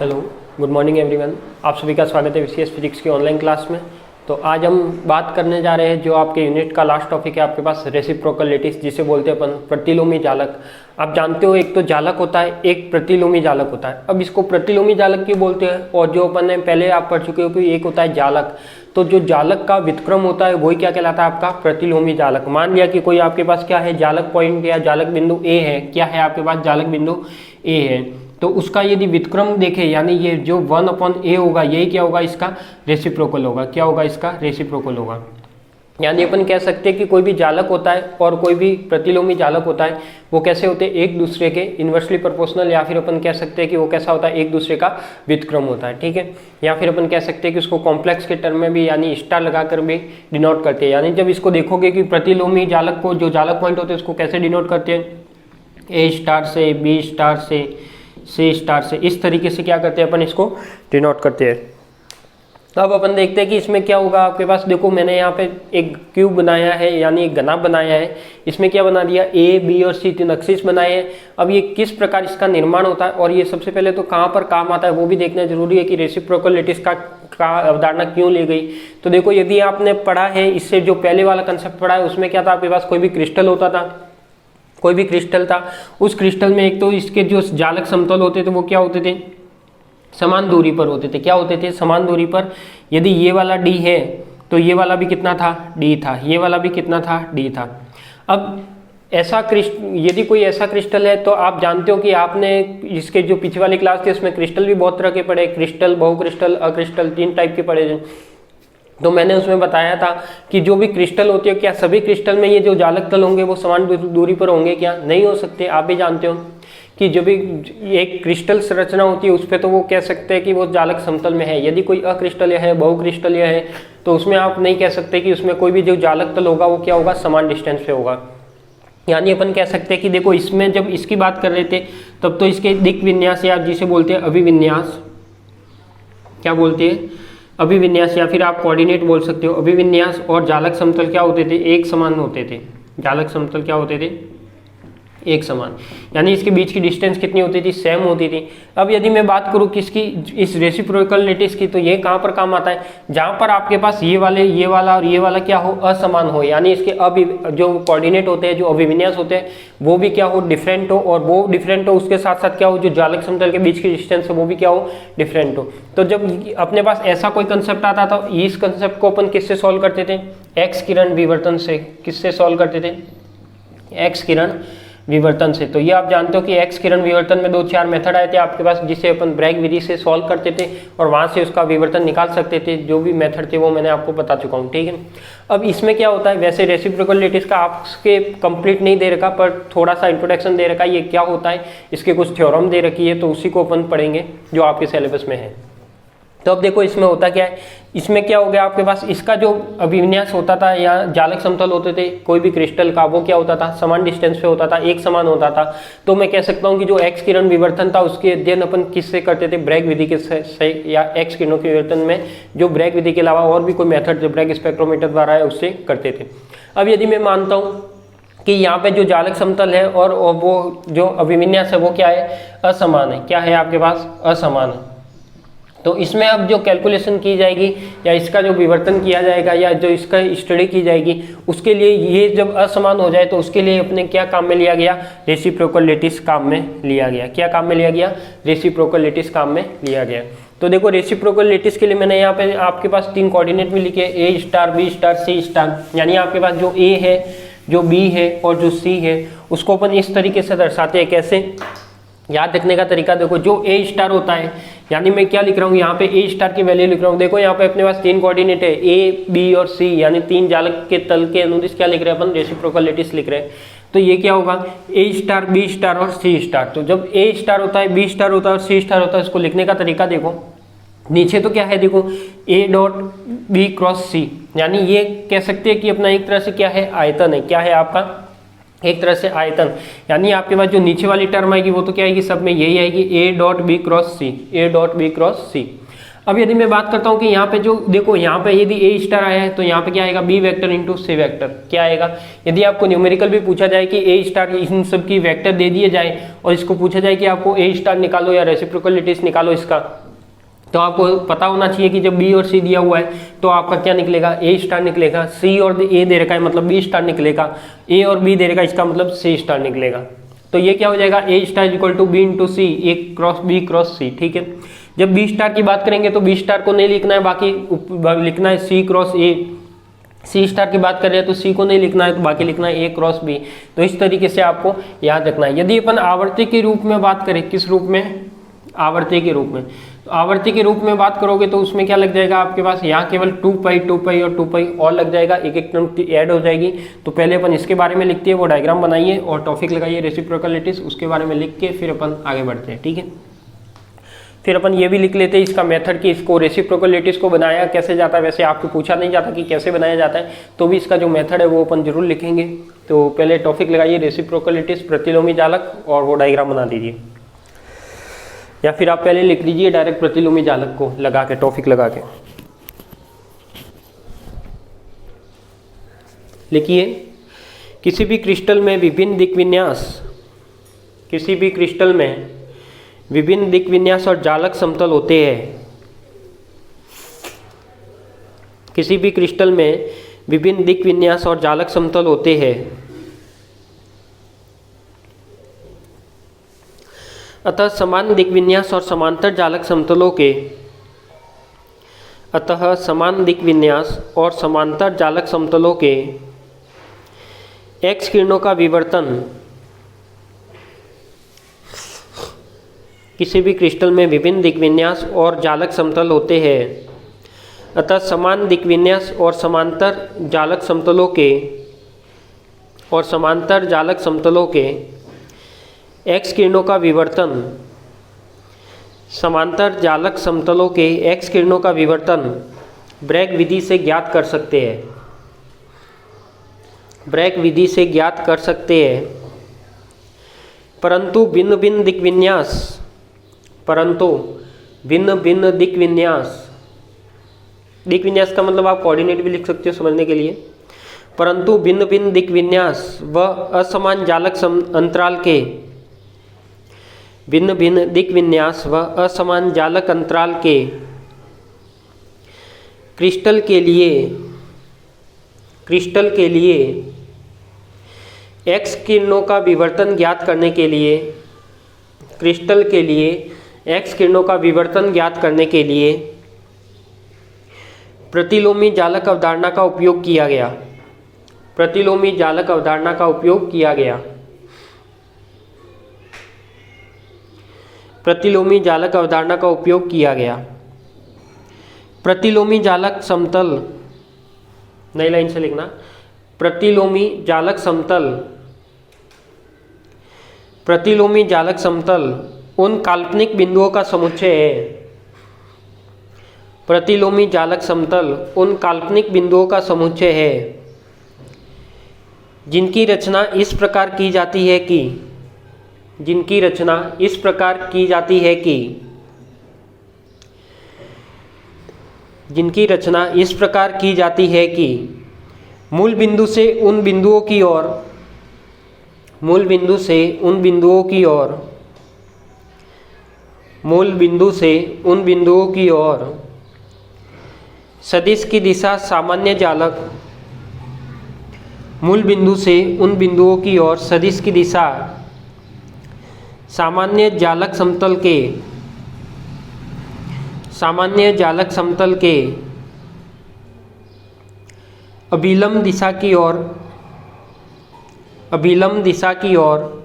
Hello, good morning everyone. आप सभी का स्वागत है विसीएस फिजिक्स की ऑनलाइन क्लास में। तो आज हम बात करने जा रहे हैं जो आपके यूनिट का लास्ट टॉपिक है आपके पास, रेसिप्रोकल लेटिस, जिसे बोलते हैं अपन प्रतिलोमी जालक। आप जानते हो एक तो जालक होता है, एक प्रतिलोमी जालक होता है। अब इसको प्रतिलोमी जालक क्यों बोलते हैं, और जो अपन ने पहले आप पढ़ चुके हो कि एक होता है जालक। तो जो जालक का व्युत्क्रम होता है वही क्या कहलाता है, आपका प्रतिलोमी जालक। मान लिया कि कोई आपके पास क्या है, जालक पॉइंट या जालक बिंदु ए है, क्या है आपके पास, जालक बिंदु ए है। तो उसका यदि व्युत्क्रम देखें, यानी ये जो 1/a होगा, यही क्या होगा, इसका रेसिप्रोकल होगा। क्या होगा, इसका रेसिप्रोकल होगा। यानी अपन कह सकते हैं कि कोई भी जालक होता है और कोई भी प्रतिलोमी जालक होता है, वो कैसे होते हैं, एक दूसरे के इन्वर्सली प्रोपोर्शनल, या फिर अपन कह सकते हैं कि वो कैसा होता है, एक दूसरे का व्युत्क्रम होता है। ठीक है, या फिर अपन कह सकते हैं कि उसको कॉम्प्लेक्स के टर्म में भी यानी स्टार लगाकर भी डिनोट करते हैं। यानी जब इसको देखोगे कि प्रतिलोमी जालक को, जो जालक पॉइंट होते हैं उसको कैसे डिनोट करते हैं, ए स्टार से, बी स्टार से, सी स्टार से, इस तरीके से क्या करते हैं अपन इसको डिनोट करते हैं। अब अपन देखते हैं कि इसमें क्या होगा आपके पास। देखो मैंने यहाँ पे एक क्यूब बनाया है, यानी एक घना बनाया है। इसमें क्या बना दिया, ए बी और सी 3 एक्सिस बनाए हैं। अब ये किस प्रकार इसका निर्माण होता है, और ये सबसे पहले तो कहाँ पर काम आता है वो भी देखना जरूरी है कि रेसिप्रोकल लेटिस का अवधारणा क्यों ली गई। तो देखो यदि आपने पढ़ा है, इससे जो पहले वाला कंसेप्ट पढ़ा है उसमें क्या था, आपके पास कोई भी क्रिस्टल होता था, कोई भी क्रिस्टल था, उस क्रिस्टल में एक तो इसके जो जालक समतल होते थे वो क्या होते थे, समान दूरी पर होते थे। क्या होते थे, समान दूरी पर। यदि ये वाला डी है तो ये वाला भी कितना था, डी था, ये वाला भी कितना था, डी था। अब ऐसा यदि कोई ऐसा क्रिस्टल है, तो आप जानते हो कि आपने इसके जो पिछले वाली क्लास थी उसमें क्रिस्टल भी बहुत तरह के पढ़े, क्रिस्टल, बहुक्रिस्टल, अक्रिस्टल, 3 टाइप के पढ़े थे। तो मैंने उसमें बताया था कि जो भी क्रिस्टल होती है, क्या सभी क्रिस्टल में ये जो जालक तल होंगे वो समान दूरी पर होंगे, क्या नहीं हो सकते। आप भी जानते हो कि जो भी एक क्रिस्टल संरचना होती है उस पर तो वो कह सकते हैं कि वो जालक समतल में है। यदि कोई अक्रिस्टल है, बहुक्रिस्टल है, तो उसमें आप नहीं कह सकते कि उसमें कोई भी जो जालक तल होगा वो क्या होगा, समान डिस्टेंस पे होगा। यानी अपन कह सकते हैं कि देखो इसमें जब इसकी बात कर रहे थे तब तो इसके दिक विन्यास, या जिसे बोलते हैं अभिविन्यास, क्या बोलते हैं, अभिविन्यास, या फिर आप कोऑर्डिनेट बोल सकते हो। अभिविन्यास और जालक समतल क्या होते थे, एक समान होते थे। जालक समतल क्या होते थे, एक समान। यानी इसके बीच की डिस्टेंस कितनी होती थी, सेम होती थी। अब यदि मैं बात करूं किसकी, इस रेसिप्रोकल लेटिस की, तो ये कहां पर काम आता है, जहां पर आपके पास ये वाला और ये वाला क्या हो, असमान हो। यानी इसके जो कोऑर्डिनेट होते हैं, जो अभिविन्यास होते हैं, वो भी क्या हो, डिफरेंट हो, और वो डिफरेंट हो उसके साथ साथ क्या हो, जो जालक समतल के बीच की डिस्टेंस है वो भी क्या हो, डिफरेंट हो। तो जब अपने पास ऐसा कोई कंसेप्ट आता था, इस कंसेप्ट को अपन किससे सॉल्व करते थे, एक्स किरण विवर्तन से। किससे सॉल्व करते थे, एक्स किरण विवर्तन से। तो ये आप जानते हो कि एक्स किरण विवर्तन में 2-4 मेथड आए थे आपके पास, जिसे अपन ब्रैग विधि से सॉल्व करते थे और वहां से उसका विवर्तन निकाल सकते थे। जो भी मेथड थे वो मैंने आपको बता चुका हूँ, ठीक है। अब इसमें क्या होता है, वैसे रेसिप्रोकल लेटिस का आपके कंप्लीट नहीं दे रखा, पर थोड़ा सा इंट्रोडक्शन दे रखा है, ये क्या होता है, इसके कुछ थ्योरम दे रखी है, तो उसी को अपन पढ़ेंगे जो आपके सिलेबस में है। तो अब देखो इसमें होता क्या है, इसमें क्या हो गया आपके पास, इसका जो अभिविन्यास होता था या जालक समतल होते थे कोई भी क्रिस्टल का, वो क्या होता था, समान डिस्टेंस पे होता था, एक समान होता था। तो मैं कह सकता हूँ कि जो एक्स किरण विवर्तन था उसके अध्ययन अपन किससे करते थे, ब्रैग विधि के से, या एक्स किरणों के विवर्तन में जो ब्रैग विधि के अलावा और भी कोई मेथड जो ब्रैग स्पेक्ट्रोमीटर द्वारा है उससे करते थे। अब यदि मैं मानता हूँ कि यहाँ पे जो जालक समतल है और वो जो अभिविन्यास है वो क्या है, असमान है। क्या है आपके पास, असमान है। तो इसमें अब जो कैलकुलेशन की जाएगी या इसका जो विवर्तन किया जाएगा या जो इसका स्टडी की जाएगी, उसके लिए ये जब असमान हो जाए तो उसके लिए अपने क्या काम में लिया गया, रेसिप्रोकल लेटिस काम में लिया गया। क्या काम में लिया गया, रेसिप्रोकल लेटिस काम में लिया गया। तो देखो रेसिप्रोकल लेटिस के लिए मैंने यहाँ पे आपके पास 3 कोऑर्डिनेट में लिखे, ए स्टार, बी स्टार, सी स्टार। यानी आपके पास जो ए है, जो बी है और जो सी है, उसको अपन इस तरीके से दर्शाते हैं। कैसे, याद रखने का तरीका देखो, जो ए स्टार होता है, यानी मैं क्या लिख रहा हूँ यहाँ पे, ए स्टार की वैल्यू लिख रहा हूँ। देखो यहाँ पे अपने पास 3 कोऑर्डिनेट है, ए बी और सी, यानी 3 जालक के तल के अनुदिश क्या लिख रहे हैं अपन, रेसिप्रोकल लेटिस लिख रहे हैं। तो ये क्या होगा, ए स्टार, बी स्टार और सी स्टार। तो जब ए स्टार होता है, बी स्टार होता है और सी स्टार होता है, इसको लिखने का तरीका देखो। नीचे तो क्या है, देखो ए डॉट बी क्रॉस सी, यानी ये कह सकते हैं कि अपना एक तरह से क्या है, आयतन है। क्या है आपका, एक तरह से आयतन। यानी आपके पास जो नीचे वाली टर्म आएगी वो तो क्या आएगी, सब में यही आएगी, A dot B cross C, A dot B cross C. अब यदि मैं बात करता हूँ कि यहाँ पे जो देखो, यहाँ पे यदि ए स्टार आया है तो यहाँ पे क्या आएगा, B vector into C vector क्या आएगा। यदि आपको न्यूमेरिकल भी पूछा जाए कि ए स्टार इन सब की वेक्टर दे दिए जाए और इसको पूछा जाए कि आपको ए स्टार निकालो या रेसिप्रोकल लेटिस निकालो इसका, तो आपको पता होना चाहिए कि जब बी और सी दिया हुआ है तो आपका क्या निकलेगा, ए स्टार निकलेगा। सी और ए दे रखा है मतलब बी स्टार निकलेगा, ए और बी दे रखा है इसका मतलब सी स्टार निकलेगा। तो ये क्या हो जाएगा, A star equal to B into C, A cross B cross C. ठीक है, जब बी स्टार की बात करेंगे तो बी स्टार को नहीं लिखना है, बाकी लिखना है सी क्रॉस ए। सी स्टार की बात कर रहे हैं तो सी को नहीं लिखना है तो बाकी लिखना है ए क्रॉस बी। तो इस तरीके से आपको याद रखना है। यदि अपन आवर्ती के रूप में बात करें, किस रूप में, आवर्ती के रूप में, तो आवर्ती के रूप में बात करोगे तो उसमें क्या लग जाएगा आपके पास, यहाँ केवल 2 पाई और 2 पाई और लग जाएगा, एक एक टर्म ऐड हो जाएगी। तो पहले अपन इसके बारे में लिखते हैं, वो डायग्राम बनाइए और टॉपिक लगाइए रेसिप्रोकल लेटिस, उसके बारे में लिख के फिर अपन आगे बढ़ते हैं। ठीक है, फिर अपन ये भी लिख लेते हैं इसका मेथड कि इसको रेसिप्रोकल लेटिस को बनाया कैसे जाता है। वैसे आपको पूछा नहीं जाता कि कैसे बनाया जाता है, तो भी इसका जो मेथड है वो अपन जरूर लिखेंगे। तो पहले टॉपिक लगाइए रेसिप्रोकल लेटिस, प्रतिलोमी जालक, और वो डायग्राम बना दीजिए, या फिर आप पहले लिख दीजिए डायरेक्ट प्रतिलोमी जालक को लगा के, टॉपिक लगा के लिखिए। किसी भी क्रिस्टल में विभिन्न दिक् विन्यास, किसी भी क्रिस्टल में विभिन्न दिक् विन्यास और जालक समतल होते हैं। किसी भी क्रिस्टल में विभिन्न दिक् विन्यास और जालक समतल होते हैं, अतः समान दिक् विन्यास और समांतर जालक समतलों के, अतः समान दिक् विन्यास और समांतर जालक समतलों के एक्स किरणों का विवर्तन, किसी भी क्रिस्टल में विभिन्न दिक् विन्यास और जालक समतल होते हैं, अतः समान दिक् विन्यास और समांतर जालक समतलों के, और समांतर जालक समतलों के एक्स किरणों का विवर्तन, समांतर जालक समतलों के एक्स किरणों का विवर्तन ब्रैग विधि से ज्ञात कर सकते हैं, ब्रैग विधि से ज्ञात कर सकते हैं। परंतु भिन्न भिन्न दिक् विन्यास, परंतु भिन्न भिन्न दिक् विन्यास, दिक् विन्यास का मतलब आप कोऑर्डिनेट भी लिख सकते हो समझने के लिए। परंतु भिन्न भिन्न दिक् विन्यास व असमान जालक अंतराल के, भिन्न भिन्न दिक् विन्यास व असमान जालक अंतराल के क्रिस्टल के लिए एक्स किरणों का विवर्तन ज्ञात करने के लिए, क्रिस्टल के लिए एक्स किरणों का विवर्तन ज्ञात करने के लिए प्रतिलोमी जालक अवधारणा का उपयोग किया गया, प्रतिलोमी जालक अवधारणा का उपयोग किया गया। प्रतिलोमी जालक अवधारणा का उपयोग किया गया। प्रतिलोमी जालक समतल, नई लाइन से लिखना, प्रतिलोमी जालक समतल, प्रतिलोमी जालक समतल उन काल्पनिक बिंदुओं का समुच्चय है, प्रतिलोमी जालक समतल उन काल्पनिक बिंदुओं का समुच्चय है जिनकी रचना इस प्रकार की जाती है कि, जिनकी रचना इस प्रकार की जाती है कि, जिनकी रचना इस प्रकार की जाती है कि मूल बिंदु से उन बिंदुओं की ओर, मूल बिंदु से उन बिंदुओं की ओर, मूल बिंदु से उन बिंदुओं की ओर सदिश की दिशा सामान्य जालक, मूल बिंदु से उन बिंदुओं की ओर सदिश की दिशा सामान्य जालक समतल के, सामान्य जालक समतल के अभिलंब दिशा की ओर, अभिलंब दिशा की ओर,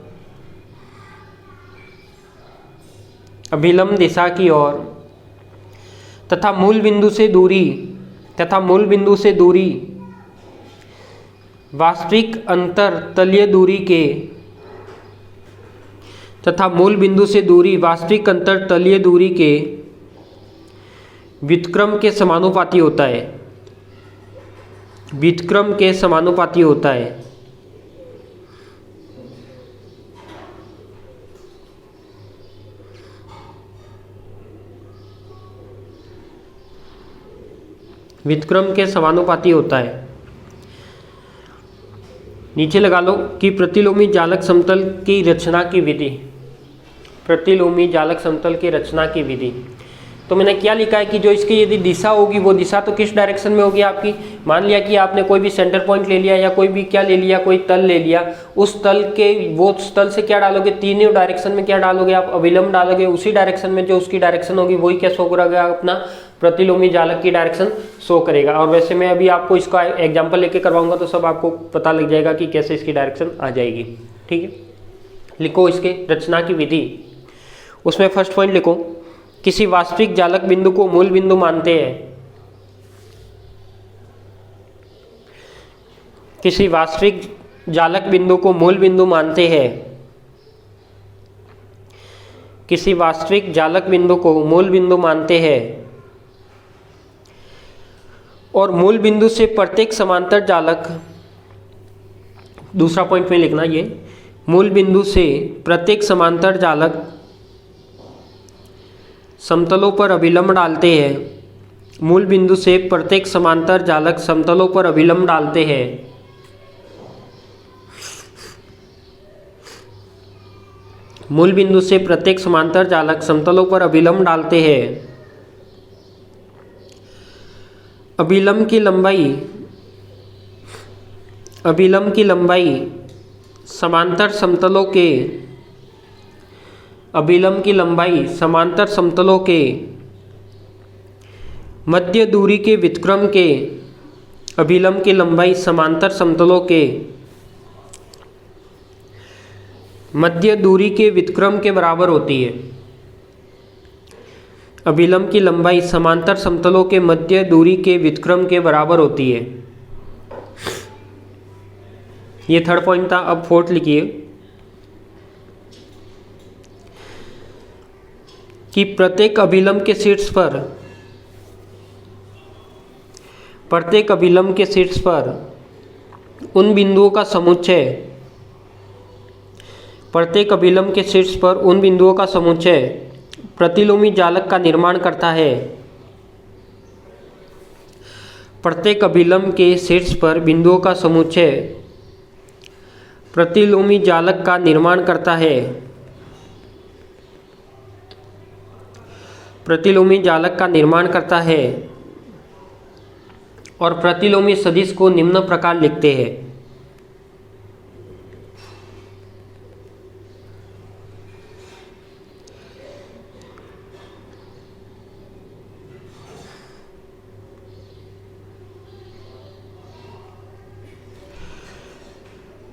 अभिलंब दिशा की ओर तथा मूल बिंदु से दूरी, तथा मूल बिंदु से दूरी वास्तविक अंतर तलीय दूरी के, तथा मूल बिंदु से दूरी वास्तविक अंतर तलीय दूरी के व्युत्क्रम के समानुपाती होता है, व्युत्क्रम के समानुपाती होता है। व्युत्क्रम के समानुपाती होता है। नीचे लगा लो कि प्रतिलोमी जालक समतल की रचना की विधि, प्रतिलोमी जालक समतल की रचना की विधि। तो मैंने क्या लिखा है कि जो इसकी यदि दिशा होगी वो दिशा तो किस डायरेक्शन में होगी आपकी, मान लिया कि आपने कोई भी सेंटर पॉइंट ले लिया या कोई भी क्या ले लिया, कोई तल ले लिया, उस तल के वो तल से क्या डालोगे, तीनों डायरेक्शन में क्या डालोगे आप, अभिलंब डालोगे, उसी डायरेक्शन में जो उसकी डायरेक्शन होगी वही क्या शो करेगा, अपना प्रतिलोमी जालक की डायरेक्शन शो करेगा। और वैसे मैं अभी आपको इसका एग्जाम्पल लेके करवाऊंगा तो सब आपको पता लग जाएगा कि कैसे इसकी डायरेक्शन आ जाएगी। ठीक है, लिखो इसके रचना की विधि। उसमें फर्स्ट पॉइंट लिखो, किसी वास्तविक जालक बिंदु को मूल बिंदु मानते हैं, किसी वास्तविक जालक बिंदु को मूल बिंदु मानते हैं, किसी वास्तविक जालक बिंदु को मूल बिंदु मानते हैं और मूल बिंदु से प्रत्येक समांतर जालक, दूसरा पॉइंट में लिखना ये, मूल बिंदु से प्रत्येक समांतर जालक समतलों पर अभिलंब डालते हैं, मूल बिंदु से प्रत्येक समांतर जालक समतलों पर अभिलंब डालते हैं, मूल बिंदु से प्रत्येक समांतर जालक समतलों पर अभिलंब डालते हैं। अभिलंब की लंबाई समांतर समतलों के, अभिलंब की लंबाई समांतर समतलों के मध्य दूरी के व्युत्क्रम के, अभिलंब की लंबाई समांतर समतलों के मध्य दूरी के व्युत्क्रम के बराबर होती है। अभिलंब की लंबाई समांतर समतलों के मध्य दूरी के व्युत्क्रम के बराबर होती है। ये थर्ड पॉइंट था। अब फोर्थ लिखिए कि प्रत्येक अभिलंब के शीर्ष पर, प्रत्येक अभिलंब के शीर्ष पर उन बिंदुओं का समुच्चय, प्रत्येक अभिलंब के शीर्ष पर उन बिंदुओं का समुच्चय प्रतिलोमी जालक का निर्माण करता है। प्रत्येक अभिलंब के शीर्ष पर बिंदुओं का समुच्चय प्रतिलोमी जालक का निर्माण करता है, प्रतिलोमी जालक का निर्माण करता है और प्रतिलोमी सदिश को निम्न प्रकार लिखते हैं।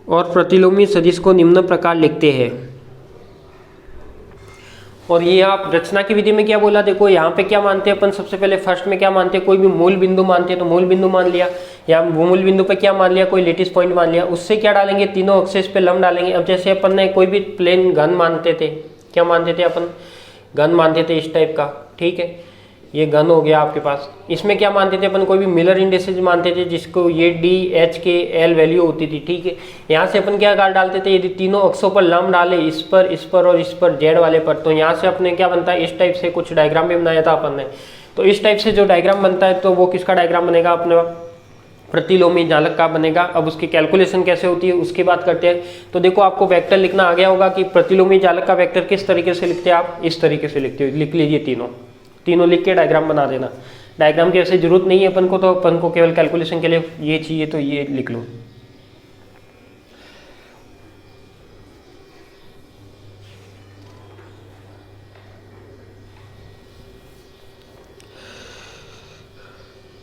और प्रतिलोमी सदिश को निम्न प्रकार लिखते हैं। और ये आप रचना की विधि में क्या बोला, देखो यहाँ पे क्या मानते हैं अपन, सबसे पहले फर्स्ट में क्या मानते हैं, कोई भी मूल बिंदु मानते हैं तो मूल बिंदु मान लिया, या वो मूल बिंदु पे क्या मान लिया, कोई लेटिस पॉइंट मान लिया, उससे क्या डालेंगे, तीनों एक्सेस पे लंब डालेंगे। अब जैसे अपन ने कोई भी प्लेन घन मानते थे, क्या मानते थे अपन, घन मानते थे इस टाइप का, ठीक है, ये घन हो गया आपके पास। इसमें क्या मानते थे अपन, कोई भी मिलर इंडेक्सेस मानते थे जिसको ये डी एच के एल वैल्यू होती थी, ठीक है। यहाँ से अपन क्या डालते थे, यदि तीनों अक्षों पर लंब डाले, इस पर और इस पर, जेड वाले पर, तो यहाँ से अपने क्या बनता है, इस टाइप से कुछ डायग्राम भी बनाया था अपन ने। तो इस टाइप से जो डायग्राम बनता है तो वो किसका डायग्राम बनेगा, अपने प्रतिलोमी जालक का बनेगा। अब उसकी कैलकुलेशन कैसे होती है उसकी बात करते हैं। तो देखो आपको वेक्टर लिखना आ गया होगा कि प्रतिलोमी जालक का वेक्टर किस तरीके से लिखते हैं, आप इस तरीके से लिखते हो, लिख लीजिए, तीनों लिख के डायग्राम बना देना। डायग्राम की वैसे जरूरत नहीं है अपन को, तो अपन को केवल कैलकुलेशन के लिए ये चाहिए तो ये लिख लो।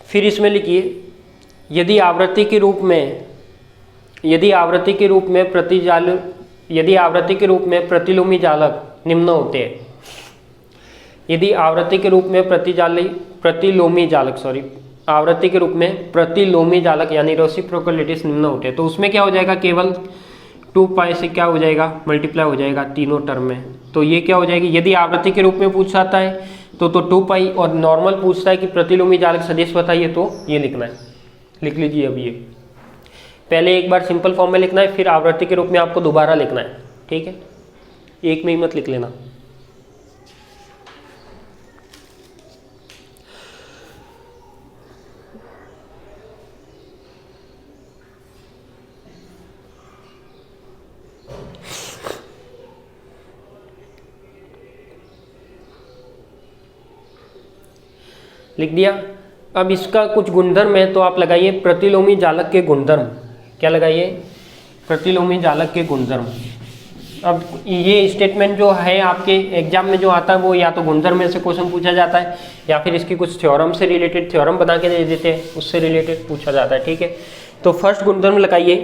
फिर इसमें लिखिए, यदि आवृत्ति के रूप में प्रतिलोमी जालक निम्न होते हैं, यदि आवृत्ति के रूप में प्रतिलोमी जालक यानी रेसिप्रोकल लेटिस निम्न होते हैं, तो उसमें क्या हो जाएगा, केवल 2 पाई से क्या हो जाएगा, मल्टीप्लाई हो जाएगा तीनों टर्म में। तो ये क्या हो जाएगी, यदि आवृत्ति के रूप में पूछता है तो 2 पाई, और नॉर्मल पूछता है कि प्रतिलोमी जालक सदिश बताइए तो ये लिखना है, लिख लीजिए। अब ये पहले एक बार सिंपल फॉर्म में लिखना है, फिर आवृत्ति के रूप में आपको दोबारा लिखना है, ठीक है, एक में ही मत लिख लेना। लिख दिया। अब इसका कुछ गुणधर्म है तो आप लगाइए प्रतिलोमी जालक के गुणधर्म। क्या लगाइए? प्रतिलोमी जालक के गुणधर्म। अब ये स्टेटमेंट जो है आपके एग्जाम में जो आता है वो या तो गुणधर्म में से क्वेश्चन पूछा जाता है या फिर इसकी कुछ थ्योरम से रिलेटेड थ्योरम बना के दे देते हैं, उससे रिलेटेड पूछा जाता है। ठीक है, तो फर्स्ट गुणधर्म लगाइए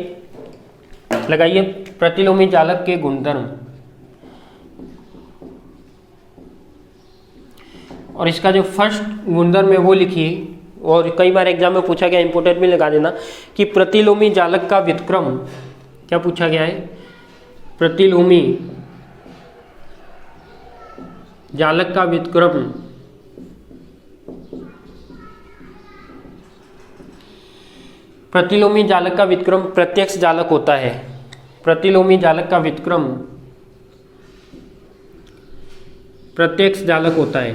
प्रतिलोमी जालक के गुणधर्म। और इसका जो फर्स्ट गुणधर्म है वो लिखिए। और कई बार एग्जाम में पूछा गया, इंपोर्टेंट में लगा देना कि प्रतिलोमी जालक का व्युत्क्रम। क्या पूछा गया है? प्रतिलोमी जालक का व्युत्क्रम प्रतिलोमी जालक का व्युत्क्रम प्रत्यक्ष जालक होता है। प्रतिलोमी जालक का व्युत्क्रम प्रत्यक्ष जालक होता है।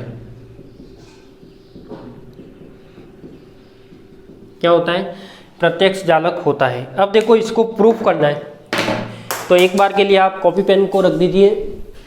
क्या होता है? प्रत्यक्ष जालक होता है। अब देखो इसको प्रूफ करना है तो एक बार के लिए आप कॉपी पेन को रख दीजिए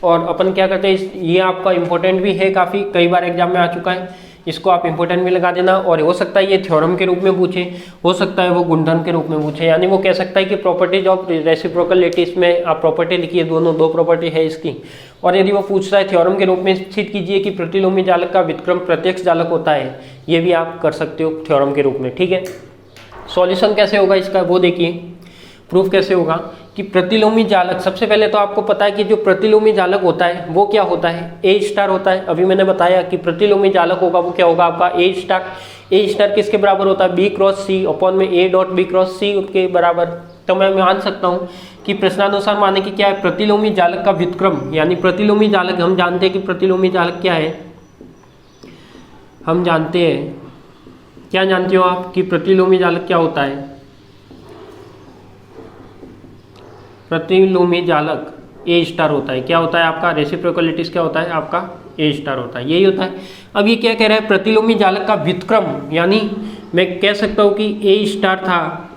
और अपन क्या करते हैं, ये आपका इंपॉर्टेंट भी है, काफ़ी कई बार एग्जाम में आ चुका है। इसको आप इंपॉर्टेंट भी लगा देना। और हो सकता है ये थ्योरम के रूप में पूछे, हो सकता है वो गुणधर्म के रूप में पूछे। यानी वो कह सकता है कि प्रॉपर्टीज ऑफ रेसिप्रोकल लेटिस में आप प्रॉपर्टी लिखिए, दो प्रॉपर्टी है इसकी। और यदि वो पूछता है थ्योरम के रूप में स्थित कीजिए कि प्रतिलोमी जालक का व्युत्क्रम प्रत्यक्ष जालक होता है, ये भी आप कर सकते हो थ्योरम के रूप में। ठीक है, सॉल्यूशन कैसे होगा इसका वो देखिए, प्रूफ कैसे होगा कि प्रतिलोमी जालक, सबसे पहले तो आपको पता है कि जो प्रतिलोमी जालक होता है वो क्या होता है? ए स्टार होता है। अभी मैंने बताया कि प्रतिलोमी जालक होगा वो क्या होगा आपका ए स्टार। ए स्टार किसके बराबर होता है? बी क्रॉस सी अपॉन में ए डॉट बी क्रॉस सी के बराबर। तो मैं मान सकता हूँ कि प्रश्नानुसार माने कि क्या है? प्रतिलोमी जालक का व्युत्क्रम, यानी प्रतिलोमी जालक, हम जानते हैं कि प्रतिलोमी जालक क्या है, हम जानते हैं, क्या जानते हो आप कि प्रतिलोमी जालक क्या होता है? प्रतिलोमी जालक ए स्टार होता है। क्या होता है आपका? रेसिप्रोकल लेटिस क्या होता है आपका? ए स्टार होता है, यही होता है। अब ये क्या कह रहा है? प्रतिलोमी जालक का व्युत्क्रम, यानी मैं कह सकता हूँ कि ए स्टार था,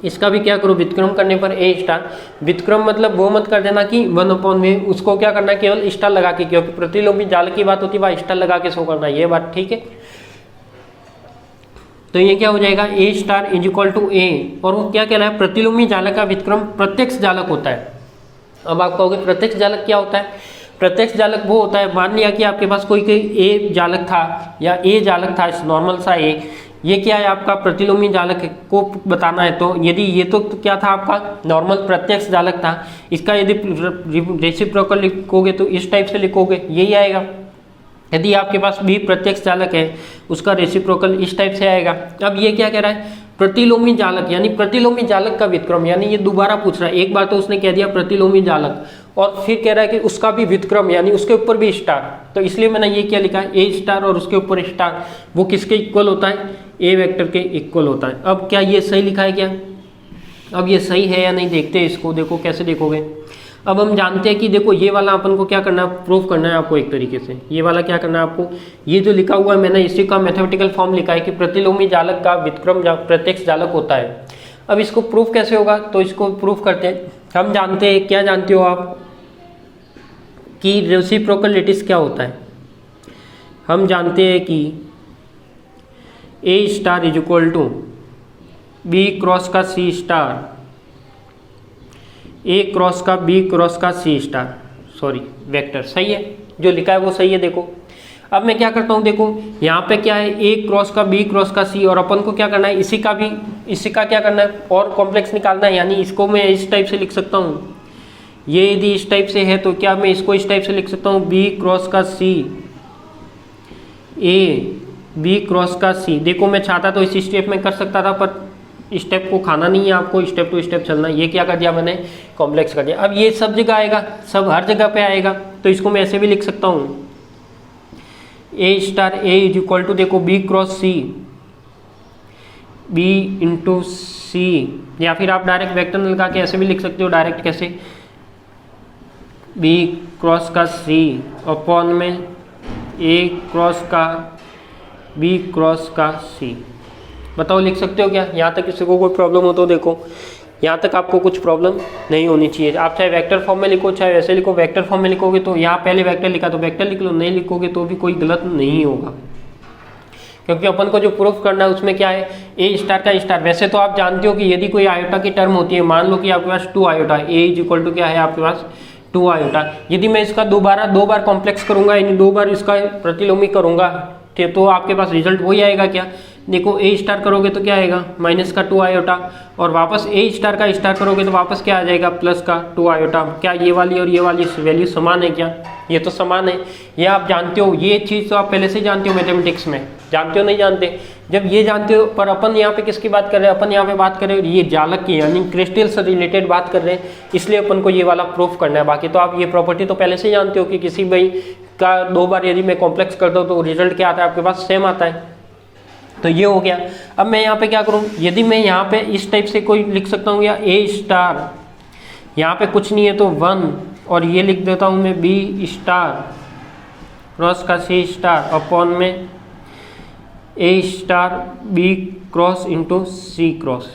इसका भी क्या करो व्युत्क्रम करने पर ए स्टार। व्युत्क्रम मतलब वो मत कर देना कि 1/में, उसको क्या करना है केवल स्टार लगा के, क्योंकि प्रतिलोमी जालक की बात होती है वहाँ स्टार लगा के शो करना, ये बात ठीक है। तो ये क्या हो जाएगा? A star is equal to ए। और वो क्या कह रहा है? प्रतिलोमी जालक का व्युत्क्रम प्रत्यक्ष जालक होता है। अब आप कहोगे प्रत्यक्ष जालक क्या होता है? प्रत्यक्ष जालक वो होता है, मान लिया कि आपके पास कोई ए जालक था या ए जालक था, नॉर्मल सा ए, ये क्या है आपका? प्रतिलोमी जालक को बताना है। तो यदि ये तो क्या था आपका? नॉर्मल प्रत्यक्ष जालक था। इसका यदि रेसिप्रोकल लिखोगे तो इस टाइप से लिखोगे, यही आएगा। यदि आपके पास भी प्रत्यक्ष जालक है उसका रेसिप्रोकल इस टाइप से आएगा। अब ये क्या कह रहा है? प्रतिलोमी जालक, यानी प्रतिलोमी जालक का व्युत्क्रम, यानी ये दोबारा पूछ रहा है। एक बार तो उसने कह दिया प्रतिलोमी जालक और फिर कह रहा है कि उसका भी व्युत्क्रम, यानी उसके ऊपर भी स्टार। तो इसलिए मैंने ये क्या लिखा है? ए स्टार और उसके ऊपर स्टार, वो किसके इक्वल होता है? ए वेक्टर के इक्वल होता है। अब क्या ये सही लिखा है क्या? अब ये सही है या नहीं देखते हैं इसको। देखो कैसे देखोगे। अब हम जानते हैं कि देखो ये वाला अपन को क्या करना है? प्रूफ करना है आपको एक तरीके से। ये वाला क्या करना है आपको? ये जो लिखा हुआ है मैंने इसी का मैथमेटिकल फॉर्म लिखा है कि प्रतिलोमी जालक का व्युत्क्रम प्रत्यक्ष जालक होता है। अब इसको प्रूफ कैसे होगा? तो इसको प्रूफ करते हैं। हम जानते हैं, क्या जानते हो आप कि रेसिप्रोकल लेटिस क्या होता है? हम जानते हैं कि A star is equal to B cross का सी स्टार, ए क्रॉस का बी क्रॉस का सी स्टार, सॉरी वेक्टर। सही है, जो लिखा है वो सही है। देखो अब मैं क्या करता हूँ, देखो यहाँ पे क्या है? ए क्रॉस का बी क्रॉस का सी, और अपन को क्या करना है? इसी का क्या करना है? और कॉम्प्लेक्स निकालना है। यानी इसको मैं इस टाइप से लिख सकता हूँ, ये यदि इस टाइप से है तो क्या मैं इसको इस टाइप से लिख सकता हूँ? बी क्रॉस का सी, ए बी क्रॉस का सी। देखो मैं चाहता तो इसी स्टेप में कर सकता था, पर स्टेप को खाना नहीं है आपको, स्टेप टू स्टेप चलना। ये क्या कर दिया मैंने? कॉम्प्लेक्स कर दिया। अब ये सब जगह आएगा, सब हर जगह पे आएगा, तो इसको मैं ऐसे भी लिख सकता हूँ, A star A is equal to, देखो B cross C, B into C, या फिर आप डायरेक्ट वेक्टर लगा के ऐसे भी लिख सकते हो। डायरेक्ट कैसे? बी क्रॉस का सी अपॉन में ए क्रॉस का बी क्रॉस का सी। बताओ लिख सकते हो क्या? यहाँ तक किसी को कोई प्रॉब्लम हो तो देखो, यहाँ तक आपको कुछ प्रॉब्लम नहीं होनी चाहिए। आप चाहे वेक्टर फॉर्म में लिखो चाहे वैसे लिखो। वेक्टर फॉर्म में लिखोगे तो यहाँ पहले वेक्टर लिखा तो वेक्टर लिख लो, नहीं लिखोगे तो भी कोई गलत नहीं होगा, क्योंकि अपन को जो प्रूफ करना है उसमें क्या है, ए स्टार का स्टार। वैसे तो आप जानते हो कि यदि कोई आयोटा की टर्म होती है, मान लो कि आपके पास 2 iota, A is equal to क्या है आपके पास 2 आयोटा, यदि मैं इसका दो बार कॉम्प्लेक्स करूंगा, यानी 2 बार इसका प्रतिलोमी करूंगा, तो आपके पास रिजल्ट वही आएगा। क्या देखो, ए स्टार करोगे तो क्या आएगा माइनस का 2 आयोटा, और वापस ए स्टार का स्टार करोगे तो वापस क्या आ जाएगा प्लस का 2 आयोटा। क्या ये वाली और ये वाली वैल्यू समान है? क्या ये तो समान है, ये आप जानते हो, ये चीज़ तो आप पहले से जानते हो मैथमेटिक्स में, जानते हो नहीं जानते? जब ये जानते हो, पर अपन यहाँ पे किसकी बात कर रहे हैं, अपन यहाँ पे बात कर रहे हैं ये जालक की, यानी क्रिस्टल से रिलेटेड बात कर रहे हैं, इसलिए अपन को ये वाला प्रूफ करना है। बाकी तो आप ये प्रॉपर्टी तो पहले से जानते हो कि किसी भाई का 2 बार यदि मैं कॉम्प्लेक्स करता हूँ तो रिजल्ट क्या आता है आपके पास, सेम आता है। तो ये हो गया। अब मैं यहाँ पे क्या करूँ, यदि मैं यहाँ पे इस टाइप से कोई लिख सकता हूँ, या ए स्टार, यहाँ पे कुछ नहीं है तो 1, और ये लिख देता हूँ मैं बी स्टार क्रॉस का सी स्टार अपॉन में ए स्टार बी क्रॉस इंटू सी क्रॉस।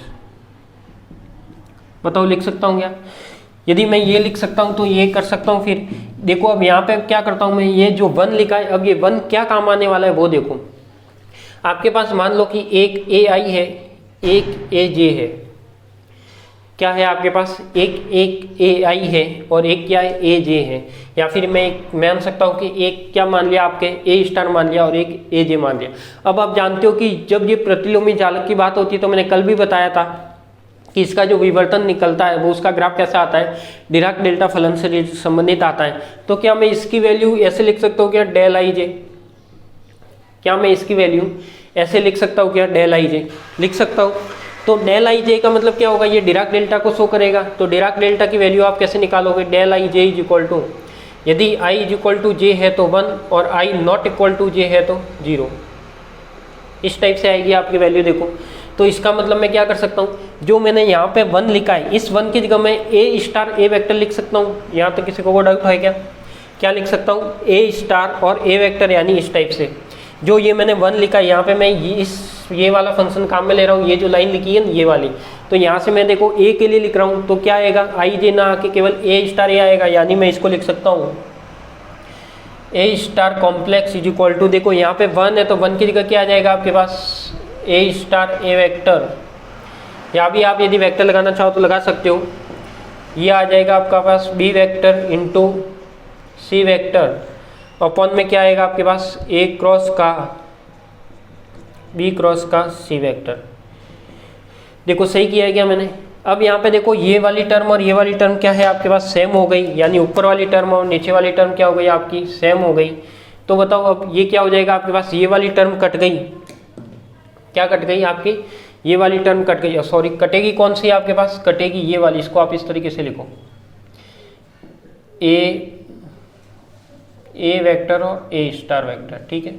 बताओ लिख सकता हूँ क्या? यदि मैं ये लिख सकता हूँ तो ये कर सकता हूँ। फिर देखो अब यहाँ पे क्या करता हूँ मैं, ये जो 1 लिखा है, अब ये 1 क्या काम आने वाला है वो देखो। आपके पास मान लो कि एक ए आई है, एक ए जे है, क्या है आपके पास, एक ए आई है और एक क्या है ए जे है, या फिर मैं मान सकता हूँ कि एक क्या मान लिया आपके ए स्टार मान लिया और एक ए जे मान लिया। अब आप जानते हो कि जब ये प्रतिलोमी जालक की बात होती है तो मैंने कल भी बताया था कि इसका जो विवर्तन निकलता है वो उसका ग्राफ कैसा आता है, डिराक डेल्टा फलन से संबंधित आता है। तो क्या मैं इसकी वैल्यू ऐसे लिख सकता हूँ क्या, डेल आई जे, क्या मैं इसकी वैल्यू ऐसे लिख सकता हूँ क्या, डेल आई जे लिख सकता हूँ। तो डेल आई जे का मतलब क्या होगा, ये डिराक डेल्टा को शो करेगा। तो डिराक डेल्टा की वैल्यू आप कैसे निकालोगे, del I J is equal to, यदि i is equal to j है तो 1 और i not equal to j है तो 0, इस टाइप से आएगी आपकी वैल्यू। देखो तो इसका मतलब मैं क्या कर सकता हूँ, जो मैंने यहाँ पे 1 लिखा है, इस 1 की जगह मैं ए स्टार ए वेक्टर लिख सकता हूँ। यहाँ तो किसी को वो डाउट है क्या, क्या लिख सकता हूँ, ए स्टार और ए वेक्टर, यानी इस टाइप से। जो ये मैंने 1 लिखा है यहाँ पे मैं ये वाला फंक्शन काम में ले रहा हूँ, ये जो लाइन लिखी है ये वाली, तो यहाँ से मैं देखो ए के लिए लिख रहा हूँ तो क्या आएगा, आई जे ना आके केवल ए स्टार ए आएगा, यानी मैं इसको लिख सकता हूँ A star complex is equal to, देखो यहाँ पे 1 है तो 1 की जगह क्या आ जाएगा आपके पास, ए स्टार ए वेक्टर, या भी आप यदि वेक्टर लगाना चाहो तो लगा सकते हो। ये आ जाएगा आपका पास B vector into C vector upon में क्या आएगा आपके पास, ए क्रॉस का बी क्रॉस का सी वेक्टर। देखो सही किया है क्या मैंने। अब यहाँ पे देखो ये वाली टर्म और ये वाली टर्म क्या है आपके पास, सेम हो गई, यानी ऊपर वाली टर्म और नीचे वाली टर्म क्या हो गई आपकी, सेम हो गई। तो बताओ अब ये क्या हो जाएगा आपके पास, ये वाली टर्म कट गई, क्या कट गई आपकी, ये वाली टर्म कट गई, सॉरी कटेगी कौन सी आपके पास, कटेगी ये वाली। इसको आप इस तरीके से लिखो, ए वेक्टर और ए स्टार वेक्टर, ठीक है,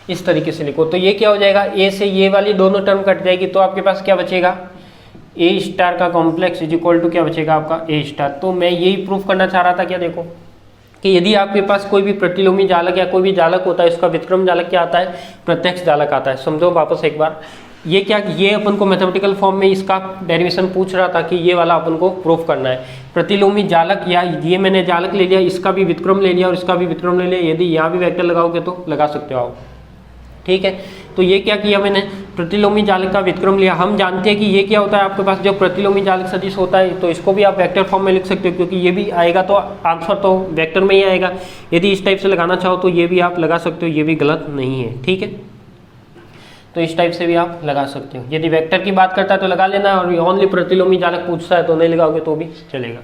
इस तरीके से लिखो। तो ये क्या हो जाएगा, ए से ये वाली दोनों टर्म कट जाएगी, तो आपके पास क्या बचेगा, ए स्टार का कॉम्प्लेक्स इज इक्वल टू क्या बचेगा आपका, ए स्टार। तो मैं यही प्रूफ करना चाह रहा था, क्या देखो कि यदि आपके पास कोई भी प्रतिलोमी जालक या कोई भी जालक होता है, उसका व्युत्क्रम जालक क्या आता है, प्रत्यक्ष जालक आता है। समझो वापस एक बार, ये क्या, ये अपन को मैथमेटिकल फॉर्म में इसका डेरिवेशन पूछ रहा था कि ये वाला अपन को प्रूफ करना है। प्रतिलोमी जालक, या ये मैंने जालक ले लिया, इसका भी व्युत्क्रम ले लिया और इसका भी व्युत्क्रम ले लिया, यदि यहाँ भी वेक्टर लगाओगे तो लगा सकते हो आप, ठीक है। तो ये क्या किया मैंने, प्रतिलोमी जालक का व्युत्क्रम लिया। हम जानते हैं कि ये क्या होता है आपके पास, जब प्रतिलोमी जालक सदिश होता है तो इसको भी आप वेक्टर फॉर्म में लिख सकते हो, क्योंकि ये भी आएगा तो आंसर तो वेक्टर में ही आएगा। यदि इस टाइप से लगाना चाहो तो ये भी आप लगा सकते हो, ये भी गलत नहीं है, ठीक है। तो इस टाइप से भी आप लगा सकते हो। यदि वेक्टर की बात करता है तो लगा लेना, और ओनली प्रतिलोमी जालक पूछता है तो नहीं लगाओगे तो भी चलेगा।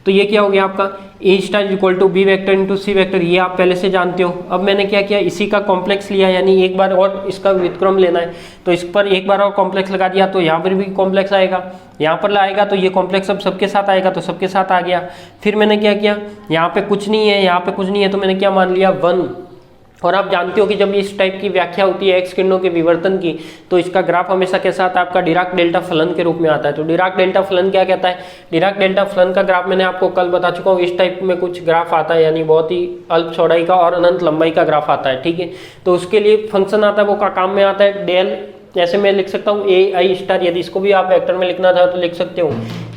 तो ये क्या हो गया आपका, A star equal to B vector into C vector, ये आप पहले से जानते हो। अब मैंने क्या किया, इसी का कॉम्प्लेक्स लिया, यानी एक बार और इसका व्युत्क्रम लेना है, तो इस पर एक बार और कॉम्प्लेक्स लगा दिया, तो यहाँ पर भी कॉम्प्लेक्स आएगा, यहाँ पर लाएगा तो ये कॉम्प्लेक्स अब सबके साथ आएगा, तो सबके साथ आ गया। फिर मैंने क्या किया, यहाँ पे कुछ नहीं है, यहाँ पे कुछ नहीं है, तो मैंने क्या मान लिया 1। और आप जानते हो कि जब इस टाइप की व्याख्या होती है एक्स किरणों के विवर्तन की, तो इसका ग्राफ हमेशा के साथ आपका डिराक डेल्टा फलन के रूप में आता है। तो डिराक डेल्टा फलन क्या कहता है, डिराक डेल्टा फलन का ग्राफ मैंने आपको कल बता चुका हूँ, इस टाइप में कुछ ग्राफ आता है, यानी बहुत ही अल्प चौड़ाई का और अनंत लंबाई का ग्राफ आता है, ठीक है। तो उसके लिए फंक्शन आता है, वो का काम में आता है डेल, ऐसे मैं लिख सकता हूँ ए आई स्टार, यदि इसको भी आप वेक्टर में लिखना चाहो तो लिख सकते हो,